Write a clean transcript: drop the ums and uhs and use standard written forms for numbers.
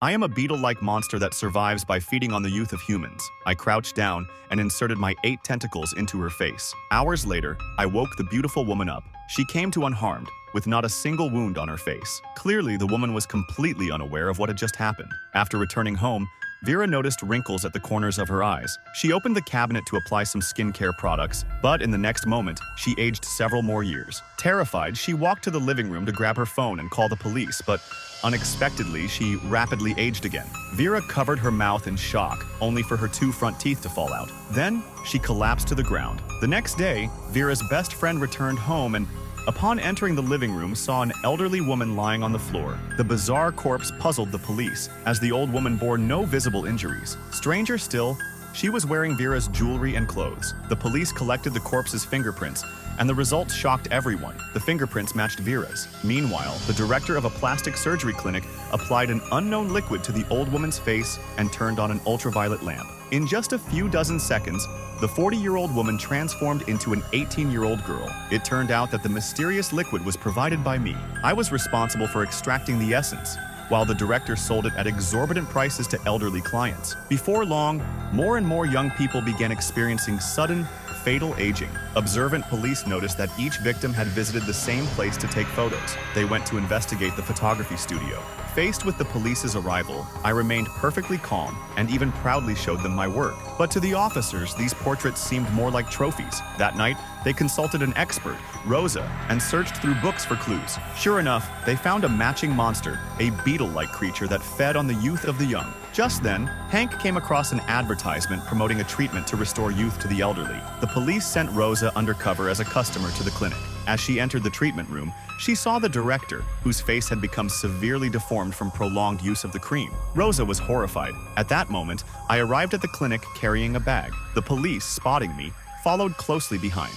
I am a beetle-like monster that survives by feeding on the youth of humans. I crouched down and inserted my 8 tentacles into her face. Hours later, I woke the beautiful woman up. She came to unharmed, with not a single wound on her face. Clearly, the woman was completely unaware of what had just happened. After returning home, Vera noticed wrinkles at the corners of her eyes. She opened the cabinet to apply some skincare products, but in the next moment, she aged several more years. Terrified, she walked to the living room to grab her phone and call the police, but unexpectedly, she rapidly aged again. Vera covered her mouth in shock, only for her 2 front teeth to fall out. Then, she collapsed to the ground. The next day, Vera's best friend returned home and, upon entering the living room, saw an elderly woman lying on the floor. The bizarre corpse puzzled the police, as the old woman bore no visible injuries. Stranger still, she was wearing Vera's jewelry and clothes. The police collected the corpse's fingerprints, and the results shocked everyone. The fingerprints matched Vera's. Meanwhile, the director of a plastic surgery clinic applied an unknown liquid to the old woman's face and turned on an ultraviolet lamp. In just a few dozen seconds, the 40-year-old woman transformed into an 18-year-old girl. It turned out that the mysterious liquid was provided by me. I was responsible for extracting the essence, while the director sold it at exorbitant prices to elderly clients. Before long, more and more young people began experiencing sudden, fatal aging. Observant police noticed that each victim had visited the same place to take photos. They went to investigate the photography studio. Faced with the police's arrival, I remained perfectly calm and even proudly showed them my work. But to the officers, these portraits seemed more like trophies. That night, they consulted an expert, Rosa, and searched through books for clues. Sure enough, they found a matching monster, a beetle-like creature that fed on the youth of the young. Just then, Hank came across an advertisement promoting a treatment to restore youth to the elderly. The police sent Rosa undercover as a customer to the clinic. As she entered the treatment room, she saw the director, whose face had become severely deformed from prolonged use of the cream. Rosa was horrified. At that moment, I arrived at the clinic carrying a bag. The police, spotting me, followed closely behind.